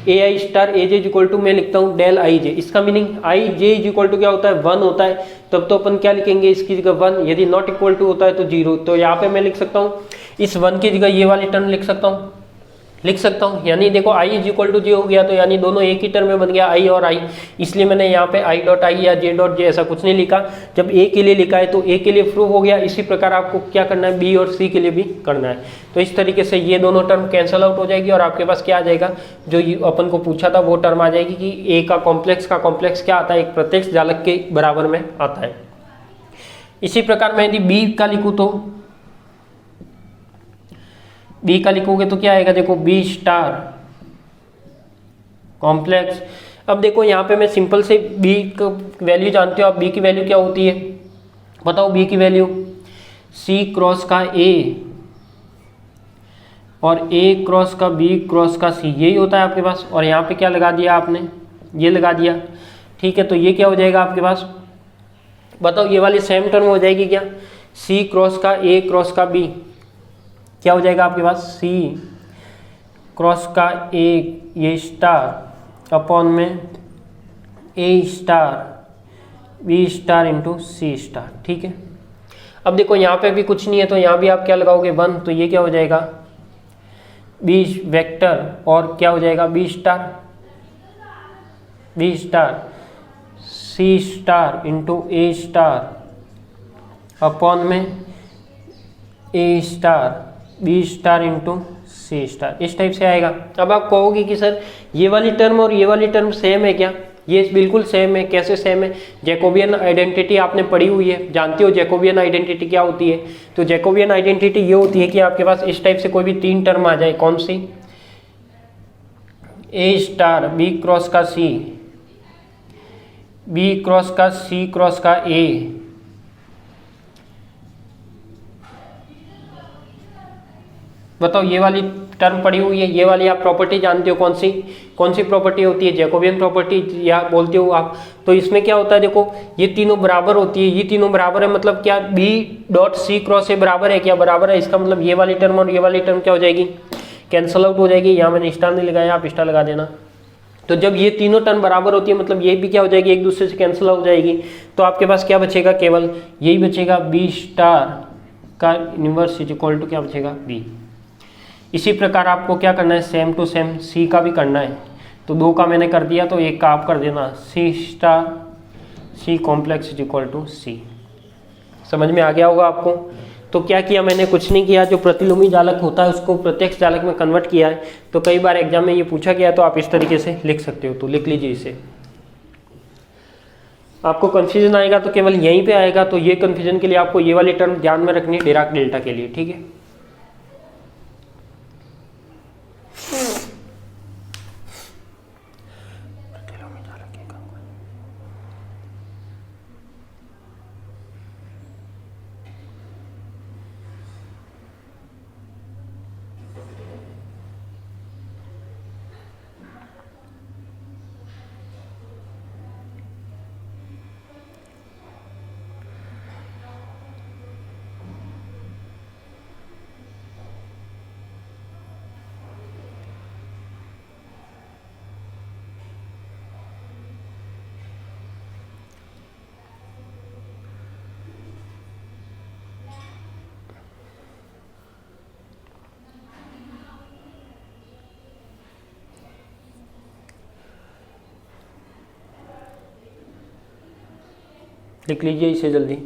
A I star A J is equal to मैं लिखता हूँ डेल आई जे। इसका meaning I J is equal to क्या होता है 1 होता है, तब तो अपन क्या लिखेंगे इसकी जगह 1, यदि नॉट इक्वल टू होता है तो 0। तो यहाँ पे मैं लिख सकता हूँ इस 1 की जगह ये वाली टर्म लिख सकता हूँ, यानी देखो आई इज इक्वल टू जे हो गया, तो यानी दोनों एक ही टर्म में बन गया आई और आई, इसलिए मैंने यहाँ पे आई डॉट आई या जे डॉट जे ऐसा कुछ नहीं लिखा। जब ए के लिए लिखा है तो ए के लिए प्रूव हो गया, इसी प्रकार आपको क्या करना है बी और सी के लिए भी करना है। तो इस तरीके से ये दोनों टर्म कैंसल आउट हो जाएगी और आपके पास क्या आ जाएगा, जो अपन को पूछा था वो टर्म आ जाएगी कि ए का कॉम्प्लेक्स क्या आता है, एक प्रत्यक्ष जालक के बराबर में आता है। इसी प्रकार मैं यदि बी का लिखूँ तो बी का लिखोगे तो क्या आएगा, देखो बी स्टार कॉम्प्लेक्स। अब देखो यहाँ पे मैं सिंपल से बी का वैल्यू जानते हो आप, बी की वैल्यू क्या होती है बताओ, बी की वैल्यू सी क्रॉस का ए और ए क्रॉस का बी क्रॉस का सी, यही होता है आपके पास। और यहाँ पे क्या लगा दिया आपने, ये लगा दिया, ठीक है। तो ये क्या हो जाएगा आपके पास बताओ, ये वाली सेम टर्म हो जाएगी क्या, सी क्रॉस का ए क्रॉस का बी, क्या हो जाएगा आपके पास सी क्रॉस का ए ये स्टार अपॉन में ए स्टार बी स्टार इंटू सी स्टार, ठीक है। अब देखो यहाँ पे भी कुछ नहीं है तो यहाँ भी आप क्या लगाओगे 1, तो ये क्या हो जाएगा बी वेक्टर और क्या हो जाएगा B star c star into ए स्टार अपॉन में ए स्टार बी स्टार इंटू सी स्टार, इस टाइप से आएगा। अब आप कहोगे कि सर ये वाली टर्म और ये वाली टर्म सेम है क्या, ये बिल्कुल सेम है। कैसे सेम है, जैकोबियन आइडेंटिटी आपने पढ़ी हुई है, जानते हो जैकोबियन आइडेंटिटी क्या होती है। तो जैकोबियन आइडेंटिटी ये होती है कि आपके पास इस टाइप से कोई भी 3 टर्म आ जाए, कौन सी, ए स्टार बी क्रॉस का सी बी क्रॉस का सी क्रॉस का ए, बताओ ये वाली टर्म पड़ी हुई है, ये वाली आप प्रॉपर्टी जानते हो, कौन सी प्रॉपर्टी होती है, जैकोबियन प्रॉपर्टी या बोलते हो आप। तो इसमें क्या होता है देखो, ये तीनों बराबर होती है, ये तीनों बराबर है मतलब क्या B dot C cross A बराबर है, क्या बराबर है, इसका मतलब ये वाली टर्म और ये वाली टर्म क्या हो जाएगी कैंसल आउट हो जाएगी। यहाँ मैंने स्टार नहीं लगाया, आप स्टार लगा देना। तो जब ये तीनों टर्म बराबर होती है मतलब ये भी क्या हो जाएगी एक दूसरे से कैंसिल हो जाएगी। तो आपके पास क्या बचेगा, केवल यही बचेगा बी स्टार का इनवर्स इज इक्वल टू क्या बचेगा बी। इसी प्रकार आपको क्या करना है, सेम टू सेम सी का भी करना है। तो 2 का मैंने कर दिया तो 1 का आप कर देना, C star C complex is equal to C. समझ में आ गया होगा आपको। तो क्या किया मैंने, कुछ नहीं किया, जो प्रतिलोमी जालक होता है उसको प्रत्यक्ष जालक में कन्वर्ट किया है। तो कई बार एग्जाम में ये पूछा गया तो आप इस तरीके से लिख सकते हो, तो लिख लीजिए इसे। आपको कंफ्यूजन आएगा तो केवल यहीं पे आएगा, तो ये कंफ्यूजन के लिए आपको ये वाली टर्म ध्यान में रखनी है डिराक डेल्टा के लिए, ठीक है। लिख लीजिए इसे जल्दी।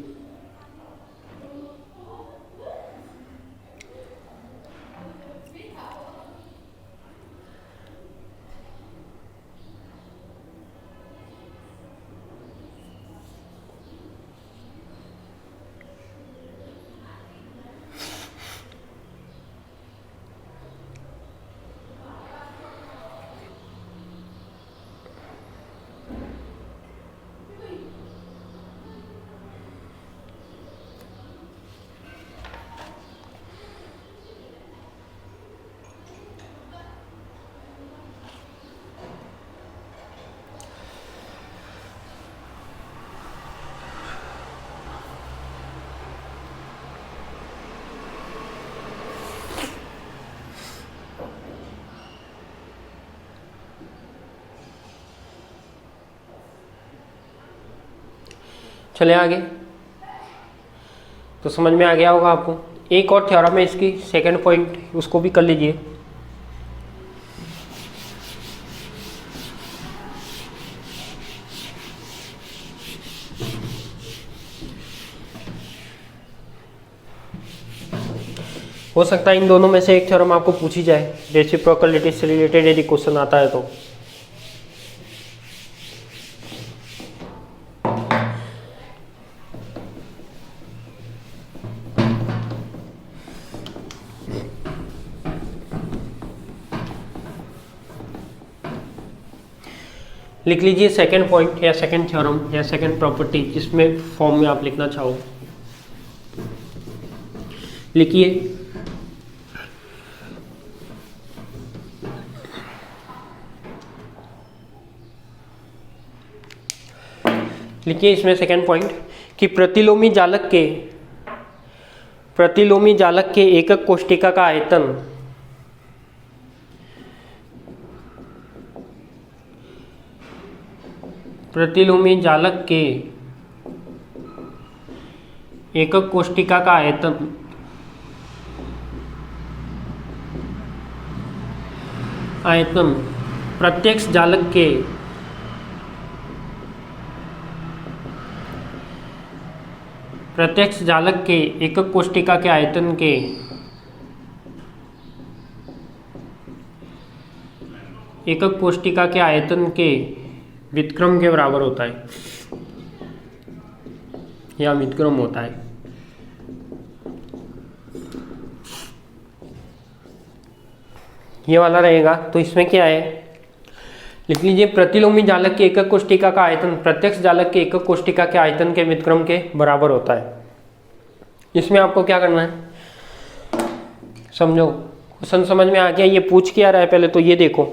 चले आगे। तो समझ में आ गया होगा आपको। एक और थ्योरम है इसकी, सेकंड पॉइंट, उसको भी कर लीजिए। हो सकता है इन दोनों में से एक थ्योरम आपको पूछी जाए, रेसिप्रोकलिटी से रिलेटेड यदि क्वेश्चन आता है तो। लिख लीजिए सेकंड पॉइंट या सेकंड थ्योरम या सेकंड प्रॉपर्टी, जिसमें फॉर्म में आप लिखना चाहो लिखिए। लिखिए इसमें सेकंड पॉइंट कि प्रतिलोमी जालक के एकक कोष्टिका का आयतन प्रतिलोमी जालक के एकक कोष्टिका का आयतन प्रत्यक्ष जालक के एकक कोष्टिका के आयतन के व्युत्क्रम के बराबर होता है या व्युत्क्रम होता है। ये वाला रहेगा। तो इसमें क्या है, लिख लीजिए प्रतिलोमी जालक के एकक कोष्टिका का आयतन प्रत्यक्ष जालक के एकक कोष्टिका के आयतन के व्युत्क्रम के बराबर होता है। इसमें आपको क्या करना है, समझो। क्वेश्चन समझ में आ गया? ये पूछ क्या रहा है पहले तो ये देखो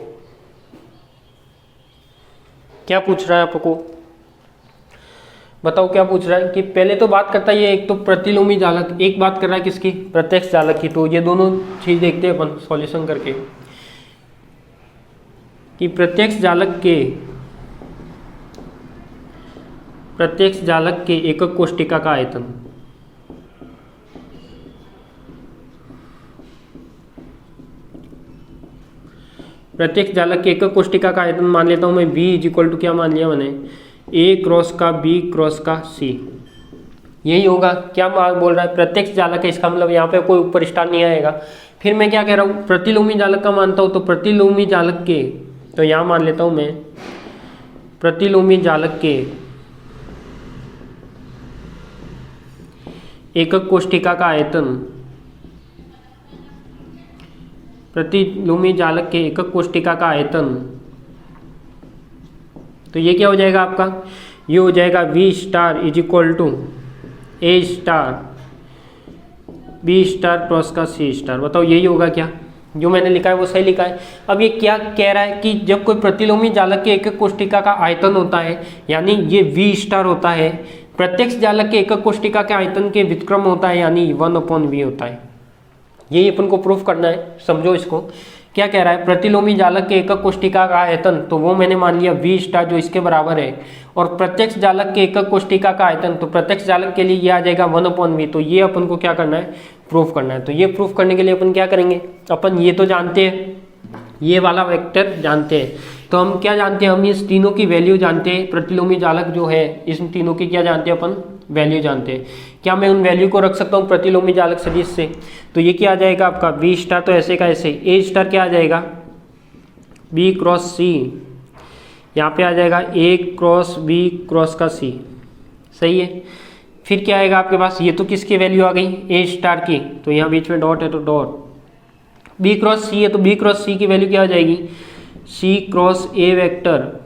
क्या पूछ रहा है आपको, बताओ क्या पूछ रहा है। कि पहले तो बात करता है ये एक तो प्रतिलोमी जालक, एक बात कर रहा है किसकी, प्रत्यक्ष जालक की। तो ये दोनों चीज देखते हैं अपन सॉल्यूशन करके कि प्रत्यक्ष जालक के एकक कोष्टिका का आयतन प्रत्यक्ष जालक के एकक कोष्टिका का आयतन मान लेता हूं मैं B इक्वल टू क्या मान लिया मैंने, A क्रॉस का B क्रॉस का C। यही होगा। क्या बोल रहा है, प्रत्यक्ष जालक है, इसका मतलब यहाँ पे कोई ऊपर स्टार नहीं आएगा। फिर मैं क्या कह रहा हूँ, प्रतिलोमी जालक का मानता हूँ। तो प्रतिलोमी जालक के, तो यहाँ मान लेता हूँ मैं प्रतिलोमी जालक के एकक कोष्टिका का आयतन प्रतिलोमी जालक के एकक कोष्टिका का आयतन, तो ये क्या हो जाएगा आपका, ये हो जाएगा V star is equal to A star B star cross का C स्टार। बताओ यही होगा क्या, जो मैंने लिखा है वो सही लिखा है। अब ये क्या कह रहा है कि जब कोई प्रतिलोमी जालक के एकक कोष्टिका का आयतन होता है, यानी ये V स्टार होता है, प्रत्यक्ष जालक के एकक कोष्टिका के आयतन के व्युत्क्रम होता है, यानी 1/V होता है। यही अपन को प्रूफ करना है। समझो इसको, क्या कह रहा है, प्रतिलोमी जालक के एकक कोष्टिका का आयतन, तो वो मैंने मान लिया V स्टार जो इसके बराबर है, और प्रत्यक्ष जालक के एकक कोष्टिका का आयतन, तो प्रत्यक्ष जालक के लिए ये आ जाएगा 1/V। तो ये अपन को क्या करना है, प्रूफ करना है। तो ये प्रूफ करने के लिए अपन क्या करेंगे, अपन ये तो जानते हैं, ये वाला वेक्टर जानते हैं। तो हम क्या जानते हैं, हम इस तीनों की वैल्यू जानते हैं। प्रतिलोमी जालक जो है इस तीनों की क्या जानते हैं अपन, वैल्यू जानते हैं। क्या मैं उन वैल्यू को रख सकता हूँ प्रतिलोमी जालक सदिश से, तो ये क्या आ जाएगा आपका V स्टार, तो ऐसे का ऐसे A स्टार क्या आ जाएगा B क्रॉस C, यहाँ पे आ जाएगा A क्रॉस B क्रॉस का C। सही है। फिर क्या आएगा आपके पास, ये तो किसकी वैल्यू आ गई, A स्टार की, तो यहाँ बीच में डॉट है तो डॉट, B क्रॉस C है तो B क्रॉस C की वैल्यू क्या आ जाएगी, C क्रॉस A वेक्टर,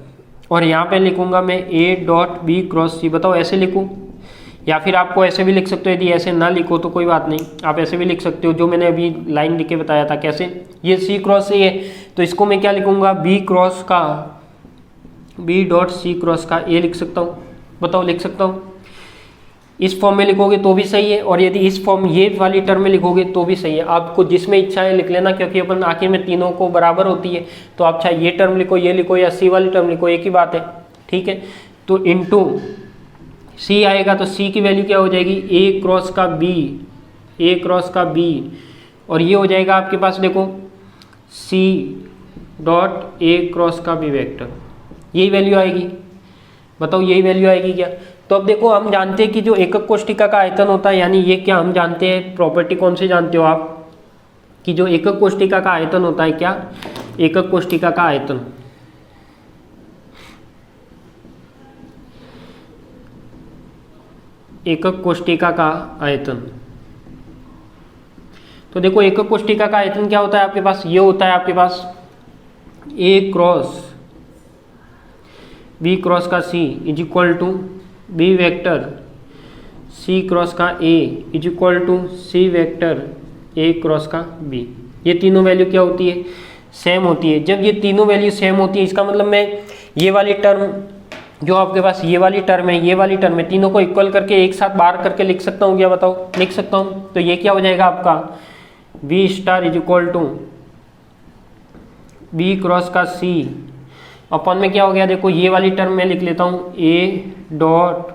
और यहाँ पे लिखूंगा मैं A dot B cross C। बताओ ऐसे लिखूँ या फिर आपको ऐसे भी लिख सकते हो, यदि ऐसे ना लिखो तो कोई बात नहीं, आप ऐसे भी लिख सकते हो, जो मैंने अभी लाइन लिख के बताया था। कैसे, ये C क्रॉस A है तो इसको मैं क्या लिखूंगा, B क्रॉस का B डॉट C क्रॉस का A लिख सकता हूँ। बताओ लिख सकता हूँ, इस फॉर्म में लिखोगे तो भी सही है, और यदि इस फॉर्म ये वाली टर्म में लिखोगे तो भी सही है। आपको जिसमें इच्छा है लिख लेना, क्योंकि अपन आखिर में तीनों को बराबर होती है। तो आप चाहे ये टर्म लिखो, ये लिखो, या C वाली टर्म लिखो, एक ही बात है। ठीक है। तो इनटू सी आएगा तो सी की वैल्यू क्या हो जाएगी, ए क्रॉस का बी, ए क्रॉस का बी, और ये हो जाएगा आपके पास देखो सी डॉट ए क्रॉस का बी वेक्टर, यही वैल्यू आएगी। बताओ यही वैल्यू आएगी क्या? तो अब देखो हम जानते हैं कि जो एकक कोष्ठिका का आयतन होता है, यानी ये क्या हम जानते हैं, प्रॉपर्टी कौन सी जानते हो आप, कि जो एकक कोष्ठिका का आयतन होता है, क्या एकक कोष्ठिका का आयतन, एकक कोष्ठिका का आयतन। तो देखो एकक कोष्ठिका का आयतन क्या होता है आपके पास, ये होता है आपके पास ए क्रॉस बी क्रॉस का C is equal to B vector C cross का A is equal to C vector A cross का बी। ये तीनों वैल्यू क्या होती है, सेम होती है। जब ये तीनों वैल्यू सेम होती है, इसका मतलब मैं ये वाली टर्म जो आपके पास ये वाली टर्म है, ये वाली टर्म है, तीनों को इक्वल करके एक साथ बाहर करके लिख सकता हूँ क्या, बताओ लिख सकता हूँ। तो ये क्या हो जाएगा आपका B star is equal to B cross का सी अपन में क्या हो गया, देखो ये वाली टर्म मैं लिख लेता हूँ ए डॉट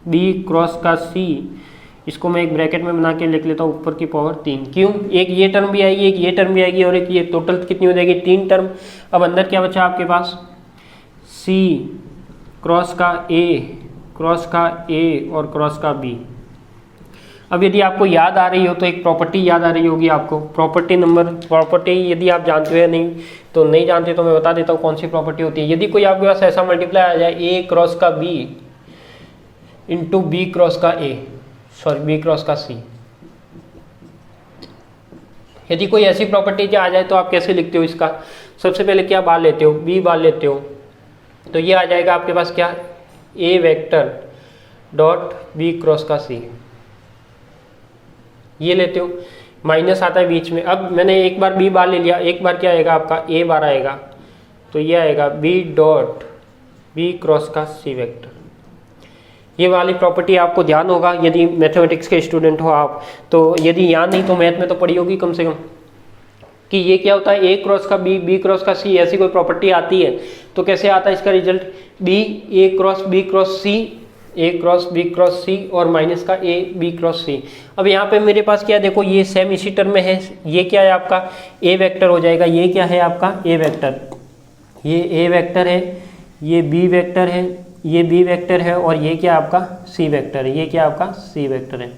बी क्रॉस का सी, इसको मैं एक ब्रैकेट में बना के लिख लेता हूँ ऊपर की पावर 3। क्यों, एक ये टर्म भी आएगी, एक ये टर्म भी आएगी और एक ये, टोटल कितनी हो जाएगी 3 टर्म। अब अंदर क्या बचा आपके पास, सी क्रॉस का ए और क्रॉस का बी। अब यदि आपको याद आ रही हो तो एक प्रॉपर्टी याद आ रही होगी आपको, प्रॉपर्टी यदि आप जानते हो या नहीं, तो नहीं जानते तो मैं बता देता हूँ कौन सी प्रॉपर्टी होती है। यदि कोई आपके पास ऐसा मल्टीप्लाई आ जाए ए क्रॉस का बी इंटू बी क्रॉस का बी क्रॉस का सी, यदि कोई ऐसी प्रॉपर्टी आ जाए तो आप कैसे लिखते हो इसका, सबसे पहले क्या बार लेते हो, बी बार लेते हो, तो ये आ जाएगा आपके पास क्या, ए वेक्टर डॉट बी क्रॉस का सी, ये लेते हो, माइनस आता है बीच में। अब मैंने एक बार बी बार ले लिया, एक बार क्या आएगा आपका ए बार आएगा, तो ये आएगा बी डॉट बी क्रॉस का सी वेक्टर। ये वाली प्रॉपर्टी आपको ध्यान होगा यदि मैथमेटिक्स के स्टूडेंट हो आप, तो यदि याद नहीं तो मैथ में तो पढ़ी होगी कम से कम, कि ये क्या होता है ए क्रॉस का बी, बी क्रॉस का सी, ऐसी कोई प्रॉपर्टी आती है तो कैसे आता है इसका result, B A cross B cross C, A cross B cross सी और माइनस का ए बी क्रॉस सी। अब यहाँ पे मेरे पास क्या है, देखो ये सेम इसी टर्म में है, ये क्या है आपका ए वेक्टर हो जाएगा, ये क्या है आपका ए वेक्टर, ये ए वेक्टर है, ये बी वेक्टर है, ये बी वेक्टर है और ये क्या आपका सी वेक्टर है, ये क्या आपका सी वेक्टर है।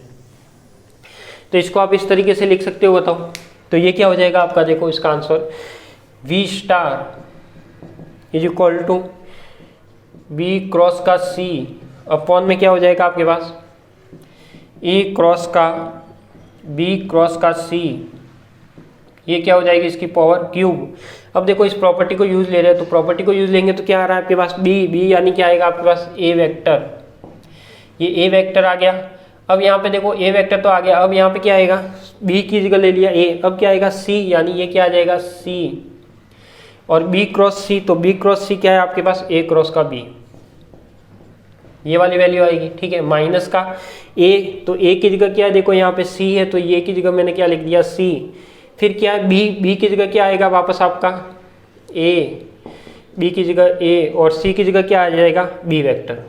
तो इसको आप इस तरीके से लिख सकते हो, बताओ। तो ये क्या हो जाएगा आपका, देखो इसका answer V star is equal to B cross का सी अपॉन में क्या हो जाएगा आपके पास ए क्रॉस का बी क्रॉस का सी, ये क्या हो जाएगी इसकी पावर क्यूब। अब देखो इस प्रॉपर्टी को यूज ले रहे हैं, तो प्रॉपर्टी को यूज लेंगे तो क्या आ रहा है आपके पास बी यानी क्या आएगा आपके पास ए वेक्टर, ये ए वेक्टर आ गया। अब यहाँ पे देखो ए वेक्टर तो आ गया, अब यहाँ पे क्या आएगा, बी की जगह ले लिया ए, अब क्या आएगा सी, यानी ये क्या आ जाएगा सी, और बी क्रॉस सी, तो बी क्रॉस सी क्या है आपके पास ए क्रॉस का बी, ये वाली वैल्यू आएगी। ठीक है, माइनस का ए, तो ए की जगह क्या है, देखो यहाँ पे सी है तो ये की जगह मैंने क्या लिख दिया सी, फिर क्या है बी की जगह क्या आएगा वापस आपका ए, बी की जगह ए और सी की जगह क्या आ जाएगा बी वेक्टर।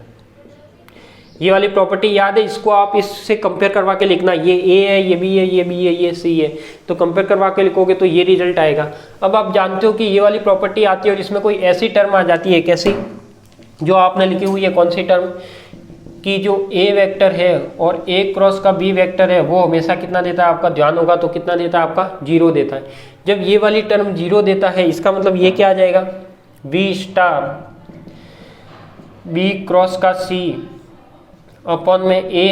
ये वाली प्रॉपर्टी याद है, इसको आप इससे कंपेयर करवा के लिखना, ये ए है, ये बी है, ये बी है, ये सी है, तो कंपेयर करवा के लिखोगे तो ये रिजल्ट आएगा। अब आप जानते हो कि ये वाली प्रॉपर्टी आती है और इसमें कोई ऐसी टर्म आ जाती है, कैसी, जो आपने लिखी हुई है, कौन सी टर्म, कि जो ए वेक्टर है और ए क्रॉस का बी वेक्टर है वो हमेशा कितना देता है आपका, ध्यान होगा तो कितना देता है आपका 0 देता है। जब ये वाली टर्म 0 देता है, इसका मतलब ये क्या आ जाएगा बी स्टार बी क्रॉस का सी अपॉन में ए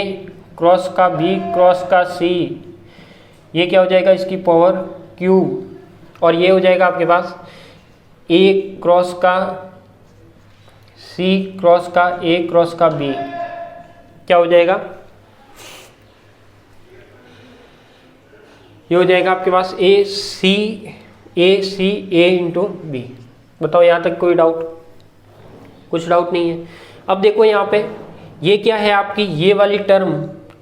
क्रॉस का बी क्रॉस का सी, ये क्या हो जाएगा इसकी पावर क्यूब, और ये हो जाएगा आपके पास ए क्रॉस का सी क्रॉस का ए क्रॉस का बी, क्या हो जाएगा, ये हो जाएगा आपके पास ए सी ए इंटू बी। बताओ यहाँ तक कोई डाउट, कुछ डाउट नहीं है। अब देखो यहाँ पे ये क्या है आपकी ये वाली टर्म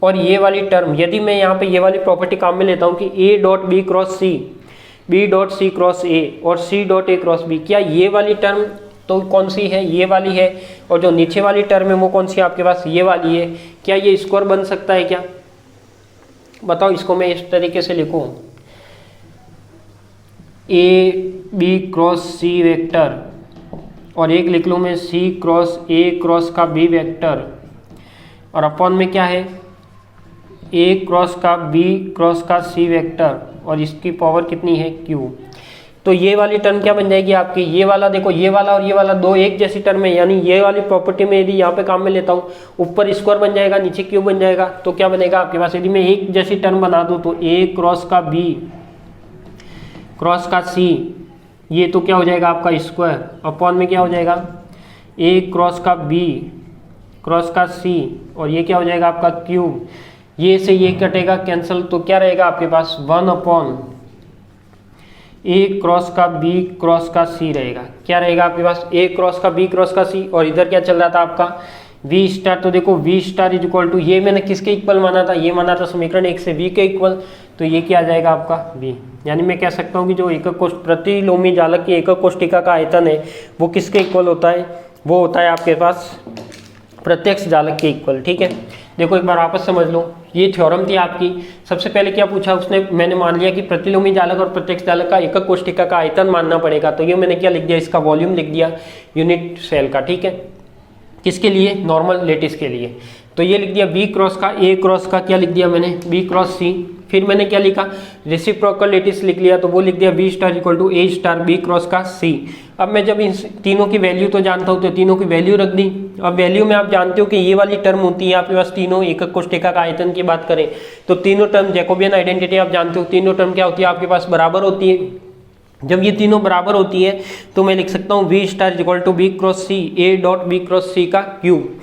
और ये वाली टर्म, यदि मैं यहाँ पे ये वाली प्रॉपर्टी काम में लेता हूँ कि A dot B cross C, B dot C cross A और C dot A cross B, क्या ये वाली टर्म तो कौन सी है, ये वाली है, और जो नीचे वाली टर्म है वो कौन सी है आपके पास, ये वाली है। क्या ये स्क्वायर बन सकता है क्या, बताओ। इसको मैं इस तरीके से लिखूं, A B cross C vector, और एक लिख लूँ मैं सी क्रॉस ए क्रॉस का बी वेक्टर, और अपॉन में क्या है, ए क्रॉस का बी क्रॉस का सी वेक्टर, और इसकी पावर कितनी है, क्यू। तो ये वाली टर्म क्या बन जाएगी आपकी, ये वाला देखो, ये वाला और ये वाला दो एक जैसी टर्म है, यानी ये वाली प्रॉपर्टी में यदि यहाँ पे काम में लेता हूँ, ऊपर स्क्वायर बन जाएगा, नीचे क्यूब बन जाएगा, तो क्या बनेगा आपके पास, यदि मैं एक जैसी टर्म बना दूँ तो ए क्रॉस का बी क्रॉस का सी, ये तो क्या हो जाएगा आपका स्क्वायर, अपॉन में क्या हो जाएगा, ए क्रॉस का बी क्रॉस का सी, और ये क्या हो जाएगा आपका क्यूब। ये से ये कटेगा कैंसिल, तो क्या रहेगा आपके पास 1 अपॉन ए क्रॉस का बी क्रॉस का सी रहेगा। क्या रहेगा आपके पास, ए क्रॉस का बी क्रॉस का सी, और इधर क्या चल रहा था आपका वी स्टार। तो देखो V star is equal to, ये मैंने किसके इक्वल माना था, ये माना था समीकरण 1 से वी के इक्वल, तो ये क्या आ जाएगा आपका वी। यानी मैं कह सकता हूँ कि जो एकक कोष्ठ प्रतिलोमी जालक की एकक कोष्ठिका का आयतन है वो किसके इक्वल होता है, वो होता है आपके पास प्रत्यक्ष जालक के इक्वल। ठीक है, देखो एक बार वापस समझ लो, ये थ्योरम थी आपकी। सबसे पहले क्या पूछा उसने, मैंने मान लिया कि प्रतिलोमी जालक और प्रत्यक्ष जालक का एकक कोष्ठिका का आयतन मानना पड़ेगा, तो ये मैंने क्या लिख दिया, इसका वॉल्यूम लिख दिया यूनिट सेल का। ठीक है, किसके लिए, नॉर्मल लेटिस के लिए। तो ये लिख दिया बी क्रॉस का, ए क्रॉस का क्या लिख दिया मैंने, बी क्रॉस सी। फिर मैंने क्या लिखा, रेसिप्रोकल लेटिस लिख लिया, तो वो लिख दिया B star equal to A star B cross का सी। अब मैं जब इन तीनों की वैल्यू तो जानता हूँ, तो तीनों की वैल्यू रख दी। अब वैल्यू में आप जानते हो कि ये वाली टर्म होती है आपके पास तीनों एकक कोष्ठिका का आयतन की बात करें तो तीनों टर्म, जैकोबियन आइडेंटिटी आप जानते हो, तीनों टर्म क्या होती है आपके पास, बराबर होती है। जब ये तीनों बराबर होती है तो मैं लिख सकता हूँ V star equal to B cross C A dot B cross C का क्यूब।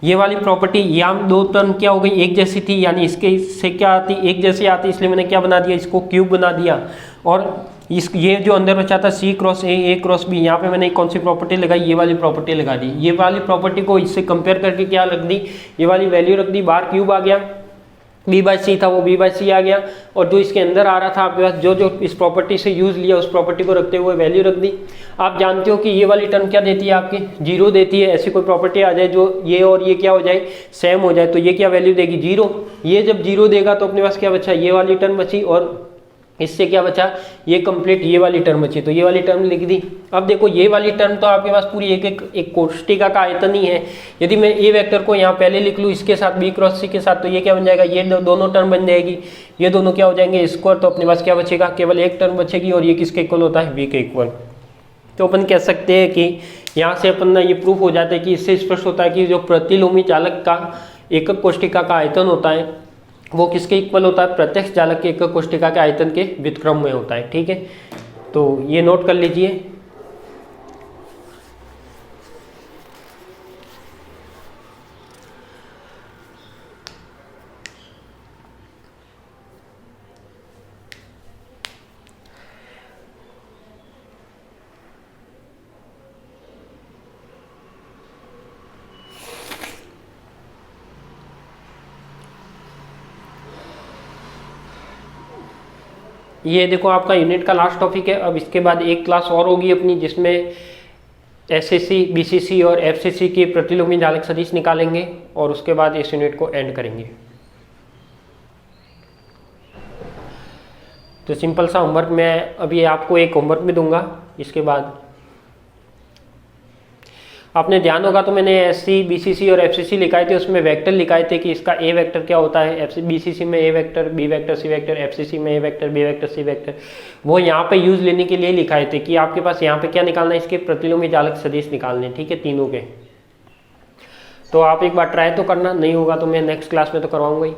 ये वाली प्रॉपर्टी, यहाँ दो टर्म क्या हो गई, एक जैसी थी, यानी इसके से क्या आती, एक जैसी आती, इसलिए मैंने क्या बना दिया, इसको क्यूब बना दिया। और इस ये जो अंदर बचा था सी क्रॉस ए क्रॉस बी, यहाँ पे मैंने कौन सी प्रॉपर्टी लगाई, ये वाली प्रॉपर्टी लगा दी। ये वाली प्रॉपर्टी को इससे कंपेयर करके क्या रख दी, ये वाली वैल्यू रख दी, बार क्यूब आ गया, बी बाई सी था वो बी बाई सी आ गया, और जो इसके अंदर आ रहा था आपके पास, जो जो इस प्रॉपर्टी से यूज लिया उस प्रॉपर्टी को रखते हुए वैल्यू रख दी। आप जानते हो कि ये वाली टर्म क्या देती है आपकी, जीरो देती है। ऐसी कोई प्रॉपर्टी आ जाए जो ये और ये क्या हो जाए, सेम हो जाए, तो ये क्या वैल्यू देगी, जीरो। ये जब जीरो देगा तो अपने पास क्या बचा, ये वाली टर्म बची, और इससे क्या बचा, ये कंप्लीट ये वाली टर्म बची, तो ये वाली टर्म लिख दी। अब देखो ये वाली टर्म तो आपके पास पूरी एक कोष्ठिका का आयतन ही है। यदि मैं ए वेक्टर को यहाँ पहले लिख लूँ इसके साथ बी क्रॉस सी के साथ, तो ये क्या बन जाएगा, ये दोनों टर्म बन जाएगी, ये दोनों क्या हो जाएंगे स्क्वायर, तो अपने पास क्या बचेगा, केवल एक टर्म बचेगी, और ये किसके इक्वल होता है, वी के इक्वल। तो अपन कह सकते हैं कि यहाँ से अपन ना ये प्रूफ हो जाता है कि इससे स्पष्ट होता है कि जो प्रतिलोमी चालक का एकक कोष्ठिका का आयतन होता है वो किसके इक्वल होता है, प्रत्यक्ष जालक के एकक कोष्ठिका के आयतन के व्युत्क्रम में होता है। ठीक है, तो ये नोट कर लीजिए। ये देखो आपका यूनिट का लास्ट टॉपिक है। अब इसके बाद एक क्लास और होगी अपनी जिसमें एसएससी, बीसीसी और एफसीसी की प्रतिलोमी जालक सदिश निकालेंगे, और उसके बाद इस यूनिट को एंड करेंगे। तो सिंपल सा होमवर्क मैं अभी आपको एक होमवर्क भी दूंगा। इसके बाद आपने ध्यान होगा तो मैंने एससी, बीसीसी और एफसीसी लिखाए थे, उसमें वेक्टर लिखाए थे कि इसका ए वेक्टर क्या होता है, बीसीसी में ए vector, B vector, C vector, FCC में ए vector, B vector, C vector. वो यहाँ पे यूज लेने के लिए लिखाए थे कि आपके पास यहाँ पे क्या निकालना है, इसके प्रतिलोमी जालक सदिश निकालने। ठीक है, तीनों के। तो आप एक बार ट्राई तो करना, नहीं होगा तो मैं नेक्स्ट क्लास में तो करवाऊंगा ही।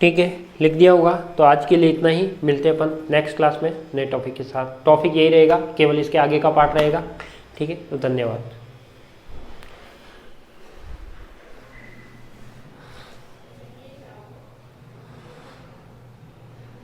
ठीक है, लिख दिया होगा। तो आज के लिए इतना ही, मिलते हैं अपन नेक्स्ट क्लास में नए टॉपिक के साथ। टॉपिक यही रहेगा, केवल इसके आगे का पार्ट रहेगा। ठीक है, तो धन्यवाद।